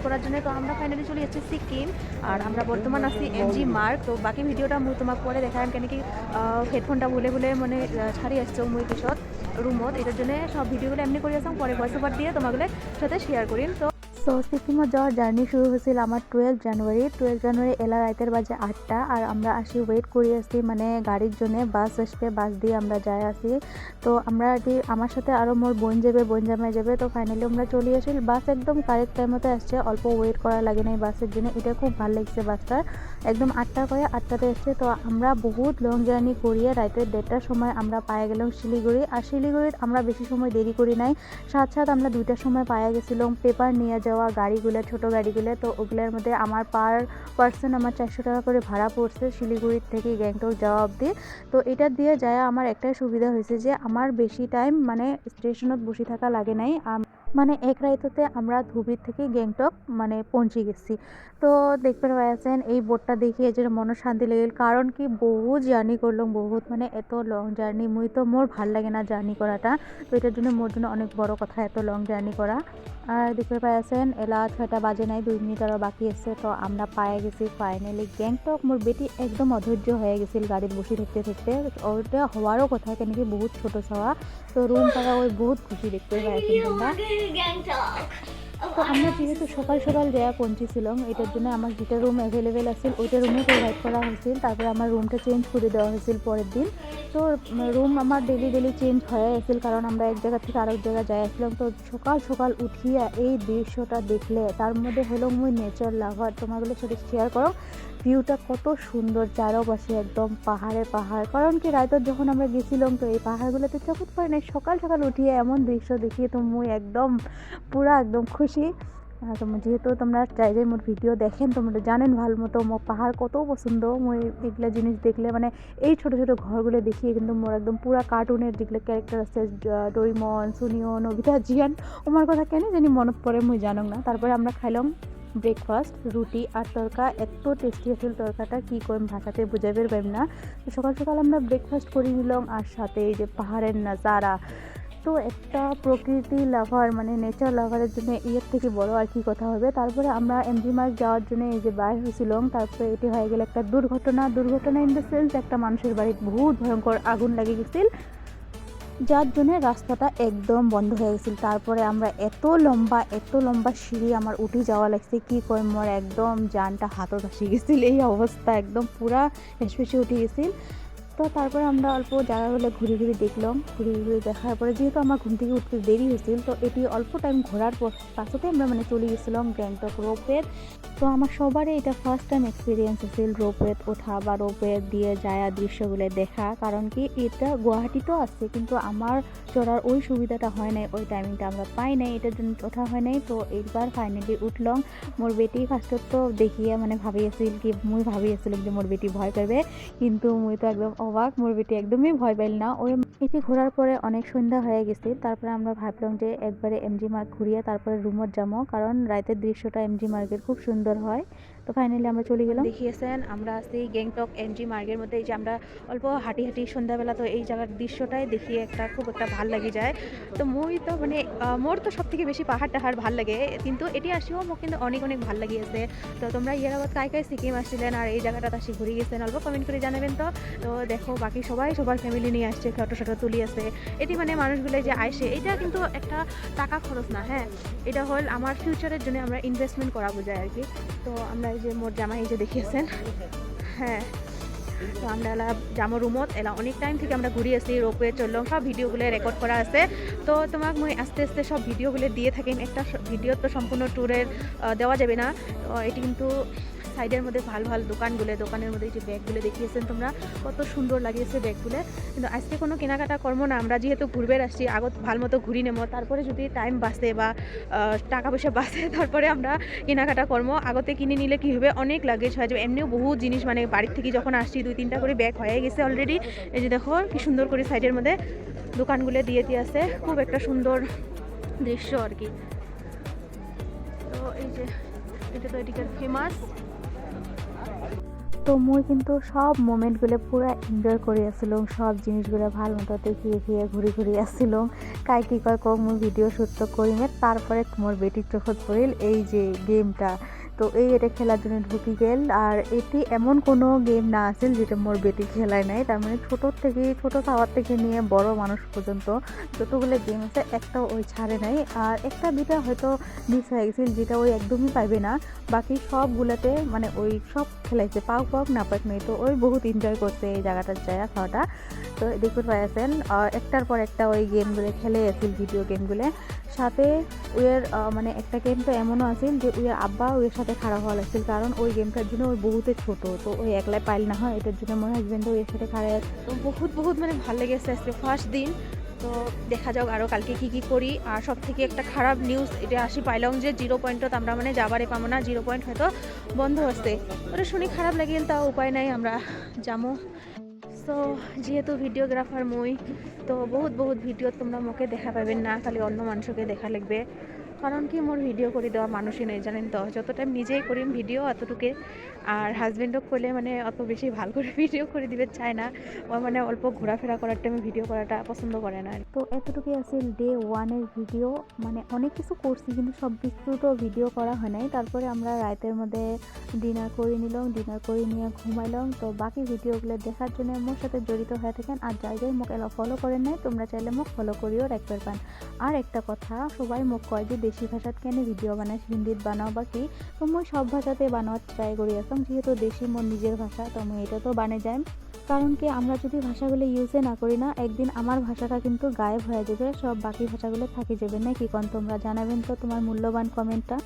করার জন্য। তো আমরা ফাইনালি চলে যাচ্ছি সিকিম, আর আমরা বর্তমান আছি এমজি মার্গ। তো বাকি ভিডিওটা মুই তোমাক পরে দেখাম, কেন কি হেডফোনটা ভুলে ভুলে মানে ছাড়ি আসছে মুই পিছত রুমত, এটার জন্য সব ভিডিওগুলো এমনি করে আসলাম, পরে ভয়েস ওভার দিয়ে তোমাগুলো সাথে শেয়ার করিম। তো সিকিমত যাওয়ার জার্নি শুরু হয়েছিল আমার 12 জানুয়ারি এলা রাতের বাজে 8টা, আর আমরা আসি ওয়েট করি আসছি মানে গাড়ির জন্য, বাস আসবে, বাস দিয়ে আমরা যাই আসি। তো আমরা আমার সাথে আরও মোর বোন যাবে, বোন জামাই যাবে। তো ফাইনালি আমরা চলে আসি, বাস একদম কারেক্ট টাইমতে আসছে, অল্প ওয়েট করা লাগে না এই বাসের জন্য, এটা খুব ভালো লাগছে। বাসটার একদম 8টা করে 8টাতে এসছে। তো আমরা বহুত লং জার্নি করিয়ে রাতের 1:30টার সময় আমরা পায়ে গেলাম শিলিগুড়ি। আর শিলিগুড়িত আমরা বেশি সময় দেরি করি নাই, সাথে আমরা 2টার সময় পায়ে গেছিলাম পেপার নিয়ে যাওয়া গাড়িগুলো, ছোট গাড়িগুলো। তো ওগুলোর মধ্যে আমার পার পার্সন আমার 400 টাকা করে ভাড়া পড়ছে শিলিগুড়ির থেকে গ্যাংটক যাওয়া অবধি। তো এটা দিয়ে যায় আমার একটাই সুবিধা হয়েছে যে আমার বেশি টাইম মানে স্টেশনত বসে থাকা লাগে নাই, মানে এক রাইততে আমরা ধুবড়ি থেকে গ্যাংটক মানে পৌঁছে গেছি। তো দেখতে পাচ্ছেন এই বোটটা দেখিয়ে যে মনে শান্তি লেগে, কারণ কি বহুত জার্নি করলাম, বহুত মানে এত লং জার্নি মুই তো মোর ভাল লাগে না জার্নি করাটা। তো এটার জন্য মোর জন্য অনেক বড় কথা এত লং জার্নি করা। আর দেখতে পাচ্ছেন এলা 6টা বাজে নাই, 2 মিনিট আরও বাকি আছে। তো আমরা পায়ে গেছি ফাইনালি গ্যাংটক। মোর বেটি একদম অধৈর্য হয়ে গেছিল গাড়ির বসে থাকতে থাকতে, ওটা হওয়ারও কথা, কেন কি বহুত ছোট ছাওয়া। তো রুম পাওয়া ওই বহুত খুশি দেখতে পাচ্ছেন তোমরা। তো আমরা যেহেতু সকাল সকাল যাওয়া পৌঁছেছিলাম, এটার জন্য আমার যেটা রুম অ্যাভেলেবেল আছে ওইটা রুমে প্রোভাইড করা হয়েছিল। তারপরে আমার রুমটা চেঞ্জ করে দেওয়া হয়েছিল পরের দিন। তো রুম আমার ডেলি চেঞ্জ হয়ে আসছিল, কারণ আমরা এক জায়গা থেকে আরেক জায়গায় যাই আসলাম। তো সকাল সকাল উঠিয়া এই দৃশ্যটা দেখলে, তার মধ্যে হলো মুই নেচার লাভার, তোমাগুলোর সাথে শেয়ার করো ভিউটা কত সুন্দর, চারপাশে একদম পাহাড়ে পাহাড়। কারণ কি রাইতর যখন আমরা গেছিলাম তো এই পাহাড়গুলোতে চোখত পড়ে নাই, সকাল সকাল উঠিয়ে এমন দৃশ্য দেখিয়ে তো মুই একদম পুরা একদম খুশি। যেহেতু তোমরা চাইলে মোর ভিডিও দেখেন, তোমরা জানেন ভালো মতো মোর পাহাড় কত পছন্দ। মই এগুলো জিনিস দেখলে মানে এই ছোট ছোট ঘরগুলো দেখিয়ে কিন্তু মোর একদম পুরা কার্টুনের যেগুলো ক্যারেক্টার আছে, ডোরিমন, সুনিও, নবিতা, জিয়ান, ওমার কথা কেন জানি মনত পড়ে, মুই জানক না। তারপরে আমরা খাইলাম ব্রেকফাস্ট, রুটি আর তরকা। এত টেস্টি আছিল তরকাটা, কি কইম ভাষাতে বুঝাইবার পাইম না। তো সকাল সকাল আমরা ব্রেকফাস্ট করে নিলাম, আর সাথে এই যে পাহাড়ের নাজারা। তো একটা প্রকৃতি লাভার মানে নেচার লাভারের জন্য এর থেকে বড় আর কি কথা হবে। তারপরে আমরা এমজি মার্গ যাওয়ার জন্য এই যে বাইর হয়েছিলাম, তারপরে এটি হয়ে গেল একটা দুর্ঘটনা ইন দ্য সেন্স, একটা মানুষের বাড়িতে বহুত ভয়ঙ্কর আগুন লেগে গেছিল, যার জন্য রাস্তাটা একদম বন্ধ হয়ে গেছিল। তারপরে আমরা এত লম্বা সিঁড়ি আমার উঠে যাওয়া লাগছে, কি কই মোর একদম জানটা হাতত আসি গেছিল, এই অবস্থা একদম পুরা হেসপেসে উঠে গেছিল। তো তারপরে আমরা অল্প জায়গাগুলো ঘুরে দেখলাম, ঘুরে দেখার পরে যেহেতু আমার ঘুম থেকে উঠতে দেরি হয়েছিল, তো এটি অল্প টাইম ঘোরার পাশতে আমরা মানে চলে গেছিলাম গ্যাংটক রোপওয়ে। তো আমার সবারই এটা ফার্স্ট টাইম এক্সপিরিয়েন্স ছিল রোপওয়ে ওঠা বা রোপওয়ে দিয়ে যায়া দৃশ্যগুলো দেখা। কারণ কি এটা গুয়াহাটিতেও আছে, কিন্তু আমার চড়ার ওই সুবিধাটা হয় নাই, ওই টাইমিংটা আমরা পাই নাই, এটার জন্য ওঠা হয় নাই। তো এইবার ফাইনালি উঠলাম। মোর বেটি ফার্স্টত তো দেখিয়ে মানে ভাবিয়েছিলাম যে মোর বেটি ভয় করবে, কিন্তু মুই তো একদম অবাক, মোর বেটি একদমই ভয় পাইল না। ওই এটি ঘোরার পরে অনেক সন্ধ্যা হয়ে গেছে। তারপরে আমরা ভাবলাম যে একবারে এমজি মার্গ ঘুরিয়ে তারপরে রুমত যাবো, কারণ রাতের দৃশ্যটা এমজি মার্গের খুব সুন্দর হয়। তো ফাইনালি আমরা চলে গেলাম। দেখিয়েছেন আমরা আছি গ্যাংটক এমজি মার্গের মধ্যে, এই যে আমরা অল্প হাঁটি সন্ধ্যাবেলা, তো এই জায়গার দৃশ্যটাই দেখিয়ে খুব একটা ভাল লাগি যায়। তো মুই তো মানে মোর তো সব থেকে বেশি পাহাড় টাহাড় ভাল লাগে, কিন্তু এটি আসিও মোক কিন্তু অনেক ভাল লাগিয়েছে। তো তোমরা ইয়ার আবার কাই সিকিম আসছিলেন আর এই জায়গাটা আসি ঘুরে গেছেন, অল্প কমেন্ট করে জানাবেন। তো দেখো বাকি সবার ফ্যামিলি নিয়ে আসছে, ফটো তুলি আছে। এটি মানে মানুষগুলো যে আসে, এটা কিন্তু একটা টাকা খরচ না, হ্যাঁ, এটা হল আমার ফিউচারের জন্য আমরা ইনভেস্টমেন্ট করা বোঝায় আর কি। তো আমরা এই যে মোর জামাই এই যে দেখিয়েছেন, হ্যাঁ। তো আমরা জামো রুমত এলা অনেক টাইম থেকে আমরা ঘুরে আসি, রোপওয়ে চললাম, সব ভিডিওগুলো রেকর্ড করা আছে। তো তোমাক মই আস্তে আস্তে সব ভিডিওগুলো দিয়ে থাকিম। একটা ভিডিও তো সম্পূর্ণ ট্যুরের দেওয়া যাবে না। তো এটি কিন্তু সাইডের মধ্যে ভাল দোকানের মধ্যে যে ব্যাগগুলো দেখিয়েছেন তোমরা, কত সুন্দর লাগিয়েছে ব্যাগগুলো। কিন্তু আজকে কোনো কেনাকাটা করবো না, আমরা যেহেতু ঘুরবে আসছি, আগত ভাল মতো ঘুরি নেবো, তারপরে যদি টাইম বাঁচে বা টাকা পয়সা বাঁচে তারপরে আমরা কেনাকাটা করবো। আগতে কিনে নিলে কি হবে, অনেক লাগেজ হয়ে যাবে। এমনিও বহুত জিনিস মানে বাড়ির থেকে যখন আসছি 2-3টা করে ব্যাগ হয়ে গেছে অলরেডি। এই যে দেখো কি সুন্দর করে সাইডের মধ্যে দোকানগুলো দিয়ে আছে, খুব একটা সুন্দর দৃশ্য আর কি। তো এই যে এটা তো এদিকের ফেমাস। তো মই কিন্তু সব মোমেন্টগুলো পুরো এনজয় করে আসছিলাম, সব জিনিসগুলো ভালো মতো দেখিয়ে ঘুরি ঘুরি আসছিলাম। কাই কি কয় কক মই ভিডিও শ্যুট তো করিমে। তারপরে মোর বেটির চোখত পড়িল এই যে গেমটা। তো এটা খেলার জন্য ঢুকি গেল। আর এটি এমন কোনো গেম না আছিল যেটা মোর বেটি খেলায় নাই। তার মানে ছোটোর থেকে ছোট খাওয়ার থেকে নিয়ে বড় মানুষ পর্যন্ত যতগুলো গেম আছে একটা ওই ছাড়ে নাই। আর একটা দুটা হয়তো মিস হয়ে গেছিল যেটা ওই একদমই পাইবে না, বাকি সবগুলোতে মানে ওই সব খেলাইছে, পাও পাওক না পাক নেই। তো ওই বহুত এনজয় করছে এই জায়গাটার জায়গা খাওয়াটা। তো দেখতে পাইছেন একটার পর একটা ওই গেমগুলো খেলে আছিল, ভিডিও গেমগুলো। সাথে ওয়ের মানে একটা গেম তো এমনও আছিল যে ওই আব্বা ওর সাথে খারাপ হওয়া লাগছিল, কারণ ওই গেমটার জন্য ওই বহুতে ছোট, তো ওই একলাই পাইল না হয়, এটার জন্য আমার হাজব্যান্ডও ওর সাথে খারাপ। তো বহুত মানে ভালো লেগেছে আজকে ফার্স্ট দিন। তো দেখা যাক আরও কালকে কি করি। আর সব থেকে একটা খারাপ নিউজ এটা পাইলাম যে 0 পয়েন্টত আমরা মানে যাবারে পাবো না, 0 পয়েন্ট হয়তো বন্ধ হচ্ছে। ওটা শুনি খারাপ লাগিল, তাও উপায় নাই, আমরা যাবো। সো যেহেতু ভিডিওগ্রাফার মই, তো বহুত ভিডিও তোমরা মোকে দেখা পাবেন না, খালি অন্য মানুষকে দেখা লাগবে। কারণ কি মোর ভিডিও করে দেওয়া মানুষই নেই, জানেন তো। যত টাইম নিজেই করিম ভিডিও অতটুকে। আর হাজব্যান্ডক করলে মানে অত বেশি ভাল করে ভিডিও করে দিবে চায় না, ও মানে অল্প ঘোরাফেরা করার টাইমে ভিডিও করাটা পছন্দ করে না। তো এতটুকুই আছিল ডে 1-এর ভিডিও। মানে অনেক কিছু করছি কিন্তু সব কিছু তো ভিডিও করা হয় নাই। তারপরে আমরা রাতের মধ্যে ডিনার করে নিলাম, ডিনার করে নিয়ে ঘুমাইলাম। তো বাকি ভিডিওগুলো দেখার জন্য মোর সাথে জড়িত হয়ে থাকেন। আর যাই মোক এলা ফলো করেন নাই, তোমরা চাইলে মোক ফলো করিও রাখতে পারেন। আর একটা কথা, সবাই মোক কয় যে দেশি ভাষাত কেন ভিডিও বানাস, হিন্দিত বানাও বা কি। তো মই সব ভাষাতে বানাবার ট্রাই করি আসলাম, যেহেতু দেশি মোর নিজের ভাষা, তো আমি এটা তো বানে যাই। কারণ কি আমরা যদি ভাষাগুলো ইউজে না করি না, একদিন আমার ভাষাটা কিন্তু গায়েব হয়ে যাবে, সব বাকি ভাষাগুলো থাকে যাবে না। কি কোন তোমরা জানাবেন তো তোমার মূল্যবান কমেন্টটা।